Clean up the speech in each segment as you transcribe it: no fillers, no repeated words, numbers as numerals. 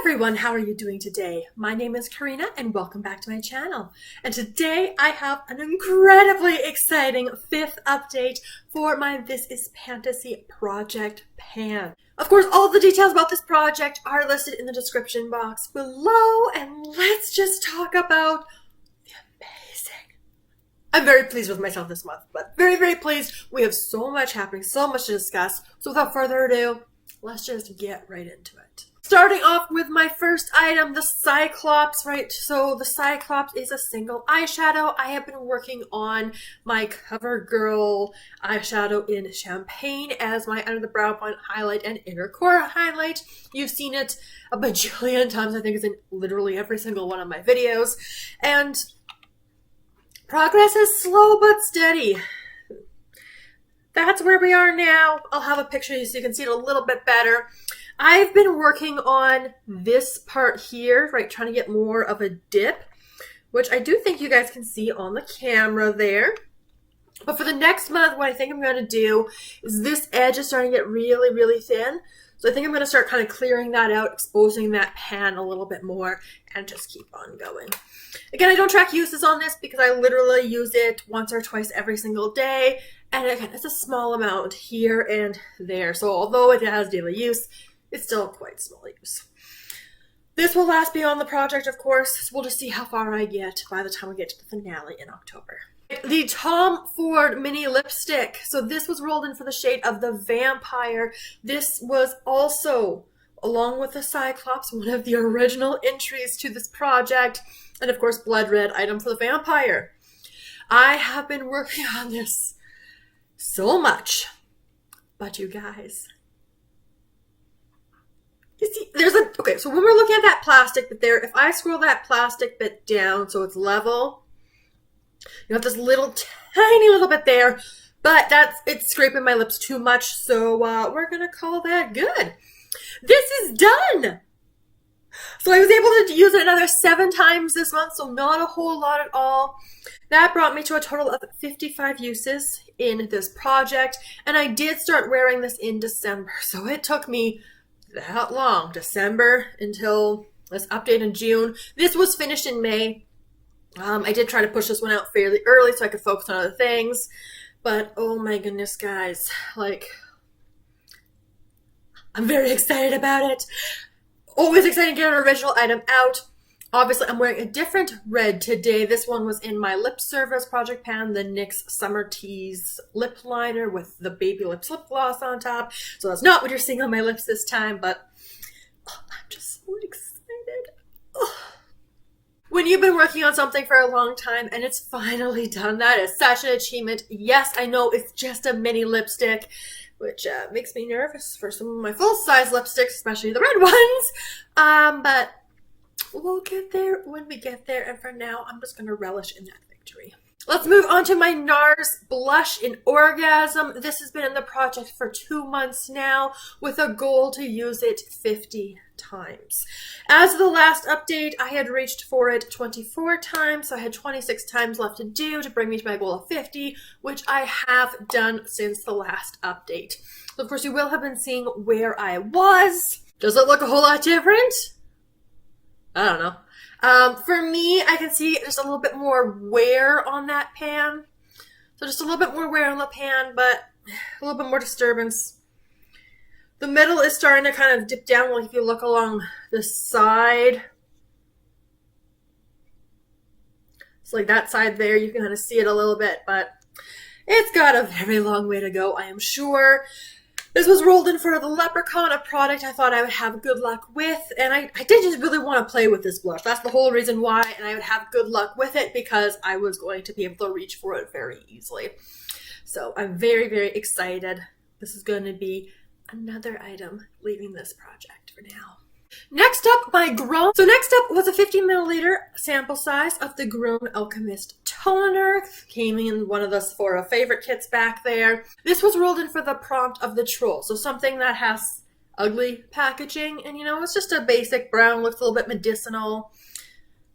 everyone, how are you doing today? My name is Karina and welcome back to my channel. And today I have an incredibly exciting 5th update for my This Is Pantasy project pan. Of course, all the details about this project are listed in the description box below, and let's just talk about the amazing. I'm very pleased with myself this month, but very pleased. We have so much happening, so much to discuss. So without further ado, let's just get right into it. Starting off with my first item, the Cyclops, right? So the Cyclops is a single eyeshadow. I have been working on my Covergirl Eyeshadow in Champagne as my under the brow point highlight and inner core highlight. You've seen it a bajillion times. I think it's in literally every single one of my videos. And progress is slow but steady. That's where we are now. I'll have a picture so you can see it a little bit better. I've been working on this part here, right, trying to get more of a dip, which I do think you guys can see on the camera there. But for the next month, what I think I'm going to do is this edge is starting to get really thin. So I think I'm going to start kind of clearing that out, exposing that pan a little bit more, and just keep on going. Again, I don't track uses on this because I literally use it once or twice every single day. And again, it's a small amount here and there. So although it has daily use, it's still quite small use. This will last beyond the project, of course. So we'll just see how far I get by the time we get to the finale in October. The Tom Ford mini lipstick. So this was rolled in for the shade of the Vampire. This was also, along with the Cyclops, one of the original entries to this project. And of course, blood red item for the Vampire. I have been working on this so much. But you guys, you see, okay, so when we're looking at that plastic bit there, if I scroll that plastic bit down so it's level, you have this little tiny little bit there, but it's scraping my lips too much, so we're gonna call that good. This is done! So I was able to use it another 7 times this month, so not a whole lot at all. That brought me to a total of 55 uses in this project, and I did start wearing this in December, so it took me that long, December until this update in June. This was finished in May. I did try to push this one out fairly early so I could focus on other things, but oh my goodness, guys, like, I'm very excited about it. Always excited to get an original item out. Obviously, I'm wearing a different red today. This one was in my Lip Service project pan, the NYX Summer Tease lip liner with the Baby Lips lip gloss on top. So that's not what you're seeing on my lips this time, but oh, I'm just so excited. Oh. When you've been working on something for a long time and it's finally done, that is such an achievement. Yes, I know it's just a mini lipstick, which makes me nervous for some of my full-size lipsticks, especially the red ones. But we'll get there when we get there, and for now, I'm just going to relish in that victory. Let's move on to my Nars blush in Orgasm. This has been in the project for 2 months now, with a goal to use it 50 times. As of the last update, I had reached for it 24 times, so I had 26 times left to do to bring me to my goal of 50, which I have done since the last update. So of course, you will have been seeing where I was. Does it look a whole lot different? I don't know. For me, I can see just a little bit more wear on that pan. So just a little bit more wear on the pan, but a little bit more disturbance. The middle is starting to kind of dip down, like if you look along the side. It's like that side there, you can kind of see it a little bit, but it's got a very long way to go, I am sure. This was rolled in for the Leprechaun, a product I thought I would have good luck with, and I did just really want to play with this blush. That's the whole reason why, and I would have good luck with it because I was going to be able to reach for it very easily. So I'm very excited. This is going to be another item leaving this project for now. Next up, my Grown. So next up was a 50 milliliter sample size of the Grown Alchemist toner. Came in one of the Sephora favorite kits back there. This was rolled in for the prompt of the troll. So something that has ugly packaging, and you know, it's just a basic brown, looks a little bit medicinal.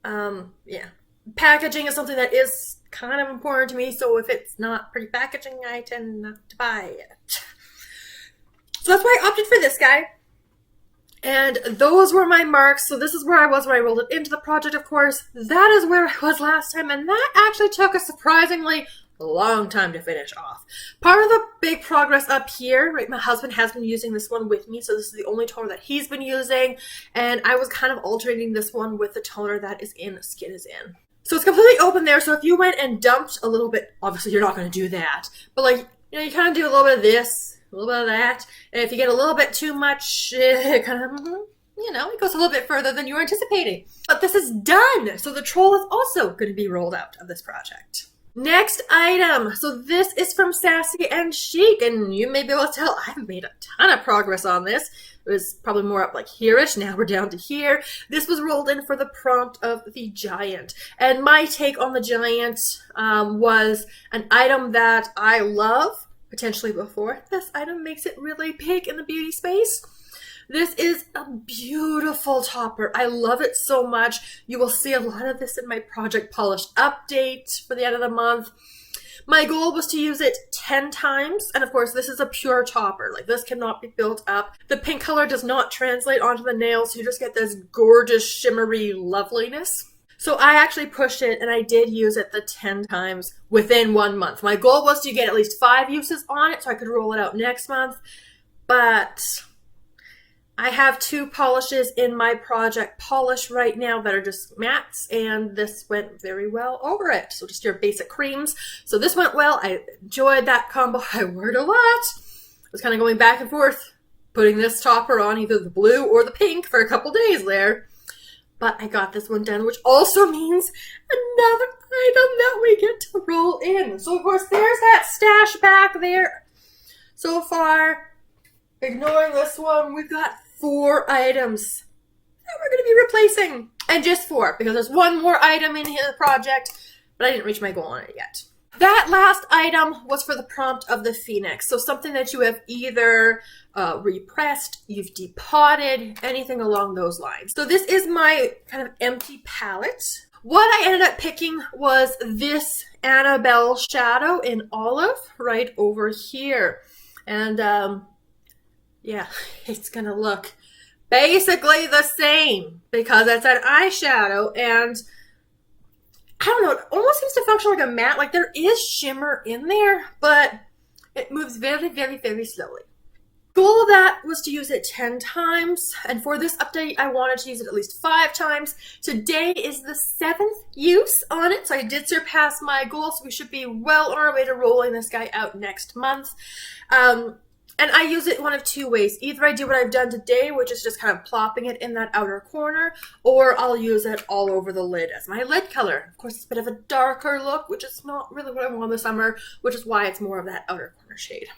Yeah. Packaging is something that is kind of important to me, so if it's not pretty packaging, I tend not to buy it. So that's why I opted for this guy. And those were my marks. So this is where I was when I rolled it into the project, of course. That is where I was last time, and that actually took a surprisingly long time to finish off. Part of the big progress up here, right, my husband has been using this one with me, so this is the only toner that he's been using, and I was kind of alternating this one with the toner that is in Skin is In. So it's completely open there, so if you went and dumped a little bit, obviously you're not going to do that, but like, you know, you kind of do a little bit of this, a little bit of that, and if you get a little bit too much, it kind of, you know, it goes a little bit further than you were anticipating. But this is done, so the troll is also going to be rolled out of this project. Next item. So this is from Sassy and Chic, and you may be able to tell I haven't made a ton of progress on this. It was probably more up like here-ish. Now we're down to here. This was rolled in for the prompt of the Giant. And my take on the Giant was an item that I love, potentially before. This item makes it really big in the beauty space. This is a beautiful topper. I love it so much. You will see a lot of this in my Project Polish update for the end of the month. My goal was to use it 10 times, and of course this is a pure topper. Like, this cannot be built up. The pink color does not translate onto the nails, so you just get this gorgeous shimmery loveliness. So I actually pushed it, and I did use it the 10 times within 1 month. My goal was to get at least 5 uses on it so I could roll it out next month, but I have 2 polishes in my Project Polish right now that are just mattes, and this went very well over it. So just your basic creams. So this went well. I enjoyed that combo. I wore it a lot. I was kind of going back and forth, putting this topper on either the blue or the pink for a couple days there. But I got this one done, which also means another item that we get to roll in. So of course there's that stash back there. So far, ignoring this one, we've got 4 items that we're going to be replacing. And just 4, because there's one more item in here, the project, but I didn't reach my goal on it yet. That last item was for the prompt of the Phoenix. So something that you have either repressed, you've depotted, anything along those lines. So this is my kind of empty palette. What I ended up picking was this Annabelle shadow in olive right over here. And yeah, it's going to look basically the same because it's an eyeshadow, and I don't know, it almost seems to function like a matte. Like, there is shimmer in there, but it moves very, very, very slowly. Goal of that was to use it 10 times, and for this update, I wanted to use it at least 5 times. Today is the 7th use on it, so I did surpass my goal, so we should be well on our way to rolling this guy out next month. And I use it one of 2 ways. Either I do what I've done today, which is just kind of plopping it in that outer corner, or I'll use it all over the lid as my lid color. Of course, it's a bit of a darker look, which is not really what I want this summer, which is why it's more of that outer corner shade.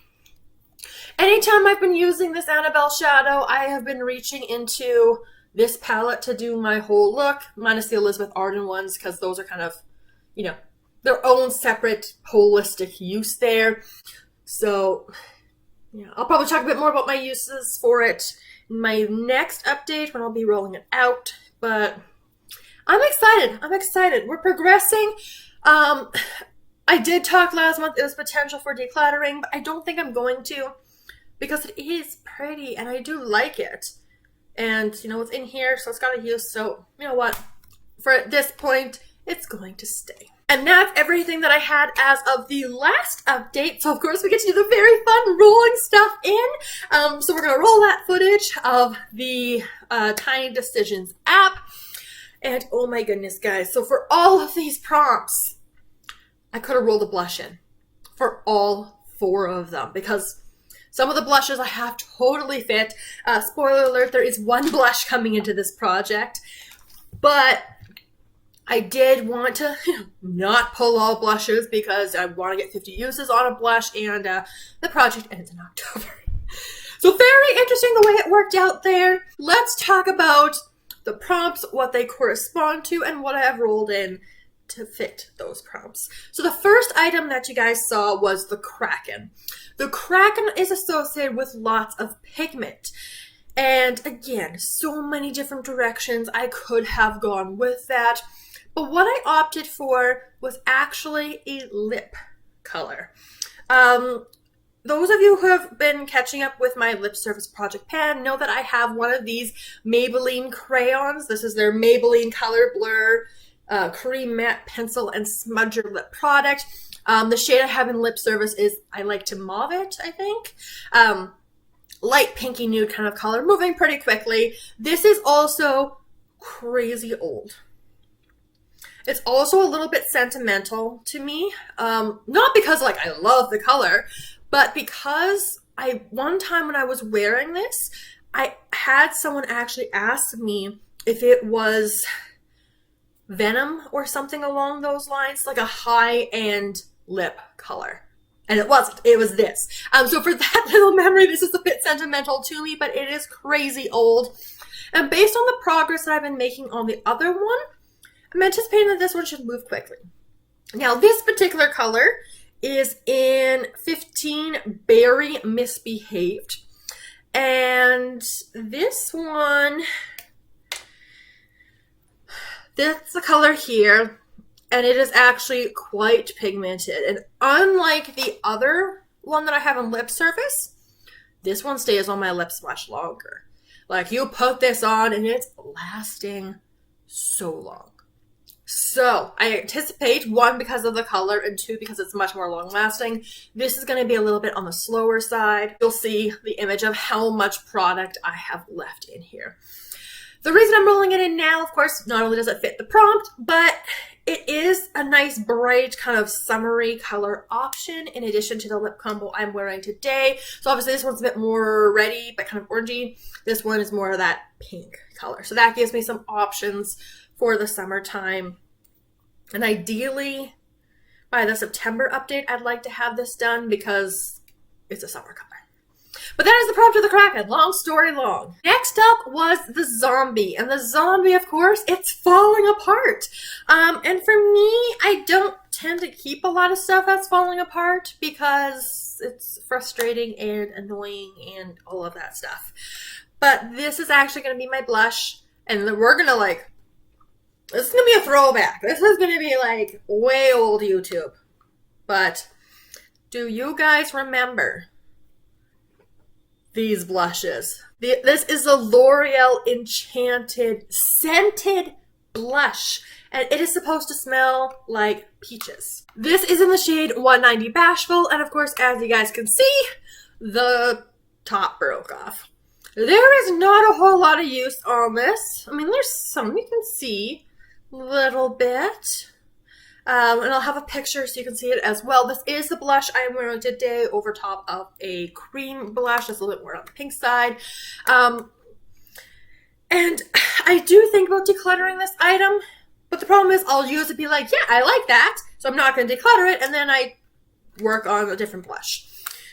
Anytime I've been using this Annabelle shadow, I have been reaching into this palette to do my whole look, minus the Elizabeth Arden ones, because those are kind of, you know, their own separate holistic use there. So yeah, I'll probably talk a bit more about my uses for it in my next update when I'll be rolling it out, but I'm excited. I'm excited. We're progressing. I did talk last month, it was potential for decluttering, but I don't think I'm going to because it is pretty and I do like it. And, you know, it's in here, so it's got a use, so you know what? For this point, it's going to stay. And that's everything that I had as of the last update. So of course we get to do the very fun rolling stuff in. So we're going to roll that footage of the Tiny Decisions app. And oh my goodness, guys. So for all of these prompts, I could have rolled a blush in for all 4 of them because some of the blushes I have totally fit. Spoiler alert, there is 1 blush coming into this project. But I did want to not pull all blushes because I want to get 50 uses on a blush, and the project ends in October. So very interesting the way it worked out there. Let's talk about the prompts, what they correspond to, and what I have rolled in to fit those prompts. So the first item that you guys saw was the Kraken. The Kraken is associated with lots of pigment. And again, so many different directions I could have gone with that. But what I opted for was actually a lip color. those of you who have been catching up with my lip service project pan know that I have one of these Maybelline crayons. This is their Maybelline Color Blur Cream Matte Pencil and Smudger Lip product. The shade I have in lip service is I Like to Mauve It, I think. Light pinky nude kind of color, moving pretty quickly. This is also crazy old. It's also a little bit sentimental to me. Not because like I love the color, but because one time when I was wearing this, I had someone actually ask me if it was Venom or something along those lines, like a high-end lip color. And it wasn't. It was this. So for that little memory, this is a bit sentimental to me, but it is crazy old. And based on the progress that I've been making on the other one, I'm anticipating that this one should move quickly. Now, this particular color is in 15 Berry Misbehaved. And this one, that's the color here, and it is actually quite pigmented. And unlike the other one that I have on lip surface, this one stays on my lips much longer. Like, you put this on and it's lasting so long. So I anticipate, one, because of the color, and two, because it's much more long lasting, this is going to be a little bit on the slower side. You'll see the image of how much product I have left in here. The reason I'm rolling it in now, of course, not only does it fit the prompt, but it is a nice bright kind of summery color option in addition to the lip combo I'm wearing today. So obviously this one's a bit more reddy, but kind of orangey. This one is more of that pink color. So that gives me some options for the summertime. And ideally, by the September update, I'd like to have this done because it's a summer color. But that is the prompt of the Kraken. Long story long. Next up was the zombie. And the zombie, of course, it's falling apart. And for me, I don't tend to keep a lot of stuff that's falling apart because it's frustrating and annoying and all of that stuff. But this is actually going to be my blush. And we're going to this is going to be a throwback. This is going to be like way old YouTube. But do you guys remember these blushes? This is the L'Oreal Enchanted Scented Blush, and it is supposed to smell like peaches. This is in the shade 190 Bashful, and of course, as you guys can see, the top broke off. There is not a whole lot of use on this. I mean, there's some you can see a little bit. And I'll have a picture so you can see it as well. This is the blush I am wearing today over top of a cream blush. That's a little bit more on the pink side. And I do think about decluttering this item, but the problem is I'll use it, be like, yeah, I like that, so I'm not going to declutter it, and then I work on a different blush.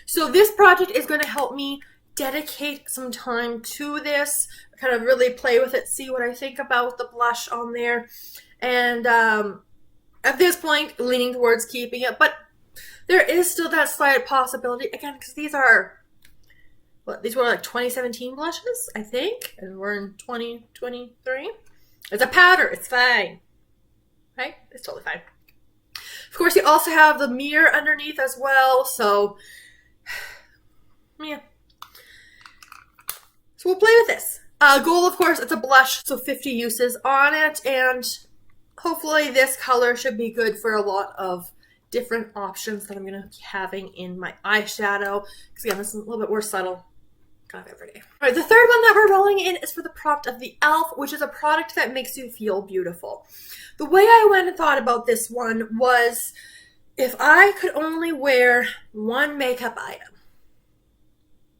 So this project is going to help me dedicate some time to this, kind of really play with it, see what I think about the blush on there. And at this point, leaning towards keeping it, but there is still that slight possibility, again, because these are, these were like 2017 blushes, I think, and we're in 2023. It's a powder, it's fine, right? It's totally fine. Of course, you also have the mirror underneath as well, so, yeah. So we'll play with this. Goal, of course, it's a blush, so 50 uses on it, and hopefully this color should be good for a lot of different options that I'm going to be having in my eyeshadow. Because again, this is a little bit more subtle kind of every day. All right, the third one that we're rolling in is for the prompt of the e.l.f., which is a product that makes you feel beautiful. The way I went and thought about this one was, if I could only wear one makeup item,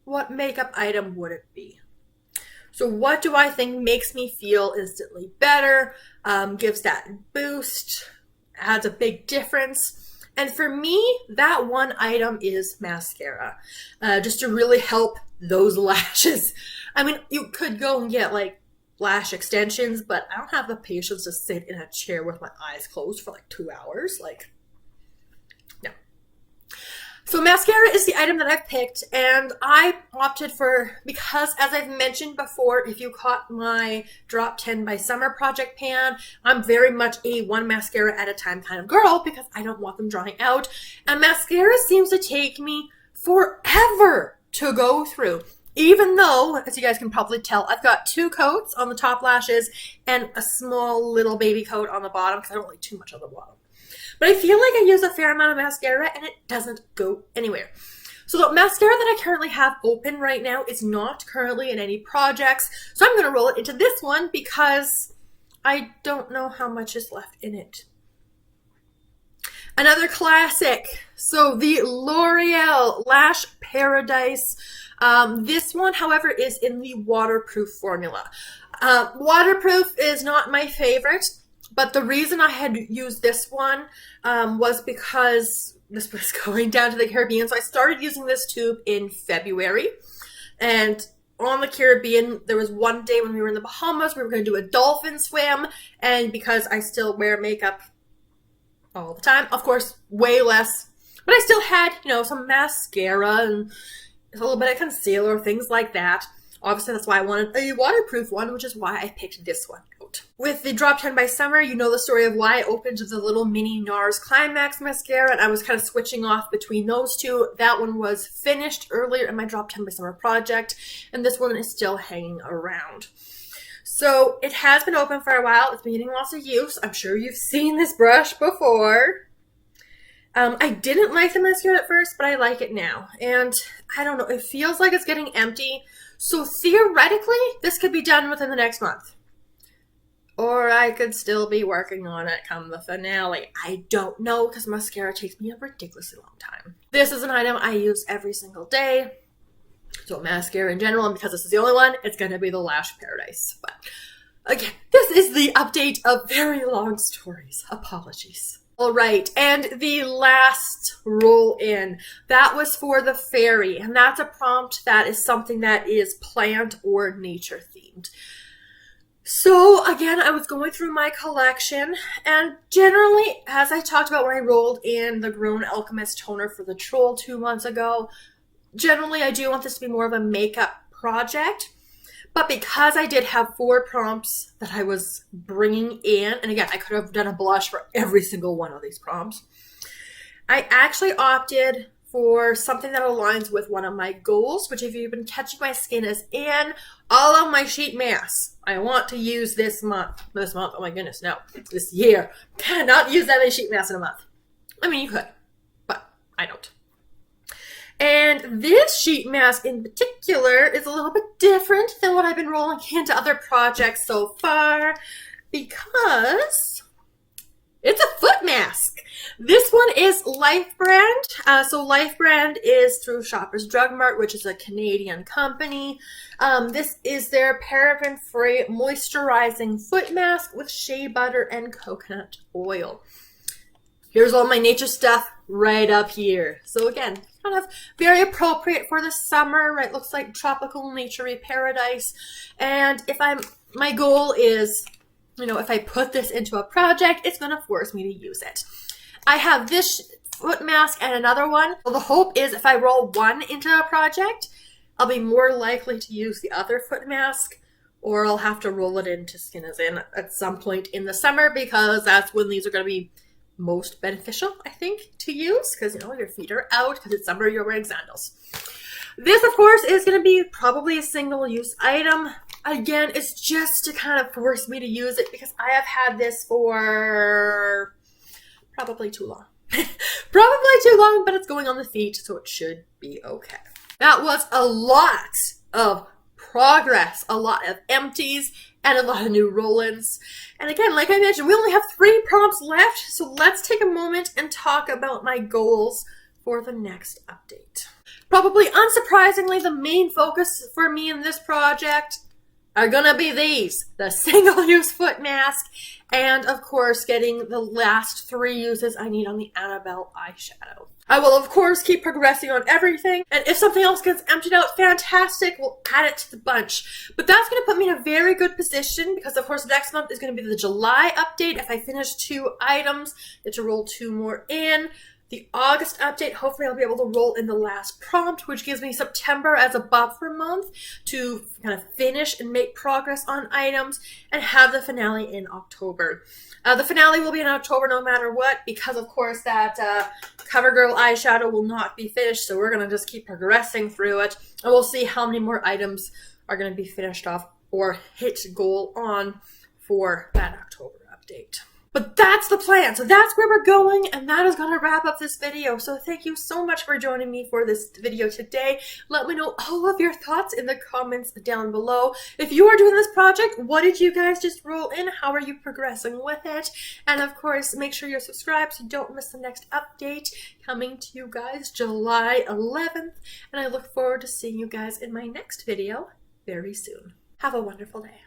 what makeup item would it be? So what do I think makes me feel instantly better, gives that boost, adds a big difference? And for me, that one item is mascara, just to really help those lashes. I mean, you could go and get like lash extensions, but I don't have the patience to sit in a chair with my eyes closed for like 2 hours. Like, no. So mascara is the item that I've picked, and I opted for, because as I've mentioned before, if you caught my Drop 10 by Summer project pan, I'm very much a one mascara at a time kind of girl because I don't want them drying out. And mascara seems to take me forever to go through. Even though, as you guys can probably tell, I've got 2 coats on the top lashes and a small little baby coat on the bottom because I don't like too much on the bottom. But I feel like I use a fair amount of mascara and it doesn't go anywhere. So the mascara that I currently have open right now is not currently in any projects. So I'm going to roll it into this one because I don't know how much is left in it. Another classic. So the L'Oreal Lash Paradise. This one, however, is in the waterproof formula. Waterproof is not my favorite, but the reason I had used this one was because this was going down to the Caribbean. So I started using this tube in February. And on the Caribbean, there was one day when we were in the Bahamas, we were going to do a dolphin swim. And because I still wear makeup all the time, of course, way less. But I still had, some mascara and a little bit of concealer, things like that. Obviously, that's why I wanted a waterproof one, which is why I picked this one out. With the Drop 10 by Summer, you know the story of why I opened the little mini Nars Climax mascara, and I was kind of switching off between those two. That one was finished earlier in my Drop 10 by Summer project, and this one is still hanging around. So it has been open for a while. It's been getting lots of use. I'm sure you've seen this brush before. I didn't like the mascara at first, but I like it now. And I don't know, it feels like it's getting empty. So theoretically, this could be done within the next month. Or I could still be working on it come the finale. I don't know, because mascara takes me a ridiculously long time. This is an item I use every single day. So mascara in general, and because this is the only one, it's going to be the Lash Paradise. But again, this is the update of very long stories. Apologies. All right, and the last roll in, that was for the fairy, and that's a prompt that is something that is plant or nature themed. So again, I was going through my collection, and generally, as I talked about when I rolled in the Grown Alchemist toner for the Troll 2 months ago, generally I do want this to be more of a makeup project. But because I did have 4 prompts that I was bringing in, and again, I could have done a blush for every single one of these prompts, I actually opted for something that aligns with one of my goals, which if you've been catching my skin is in all of my sheet masks. I want to use this month, oh my goodness, no, this year. Cannot use that many sheet masks in a month. I mean, you could, but I don't. And this sheet mask in particular is a little bit different than what I've been rolling into other projects so far because it's a foot mask. This one is Life Brand. So Life Brand is through Shoppers Drug Mart, which is a Canadian company. This is their paraben-free moisturizing foot mask with shea butter and coconut oil. Here's all my nature stuff right up here. So again, kind of very appropriate for the summer, right? Looks like tropical nature-y paradise. And my goal is, if I put this into a project, it's going to force me to use it. I have this foot mask and another one. So the hope is if I roll one into a project, I'll be more likely to use the other foot mask, or I'll have to roll it into Skin Is In at some point in the summer because that's when these are going to be most beneficial, I think, to use because, your feet are out because it's summer, you're wearing sandals. This, of course, is going to be probably a single-use item. Again, it's just to kind of force me to use it because I have had this for probably too long. Probably too long, but it's going on the feet, so it should be okay. That was a lot of progress, a lot of empties, and a lot of new roll-ins. And again, like I mentioned, we only have 3 prompts left, so let's take a moment and talk about my goals for the next update. Probably unsurprisingly, the main focus for me in this project are gonna be these, the single-use foot mask, and of course, getting the last 3 uses I need on the Annabelle Eyeshadow. I will, of course, keep progressing on everything, and if something else gets emptied out, fantastic, we'll add it to the bunch. But that's going to put me in a very good position, because, of course, next month is going to be the July update. If I finish 2 items, get to roll 2 more in. the August update. Hopefully I'll be able to roll in the last prompt, which gives me September as a buffer month to kind of finish and make progress on items, and have the finale in October. The finale will be in October no matter what, because of course that Covergirl Eyeshadow will not be finished, so we're going to just keep progressing through it, and we'll see how many more items are going to be finished off or hit goal on for that October update. But that's the plan. So that's where we're going, and that is going to wrap up this video. So thank you so much for joining me for this video today. Let me know all of your thoughts in the comments down below. If you are doing this project, what did you guys just roll in? How are you progressing with it? And of course, make sure you're subscribed so you don't miss the next update coming to you guys July 11th. And I look forward to seeing you guys in my next video very soon. Have a wonderful day.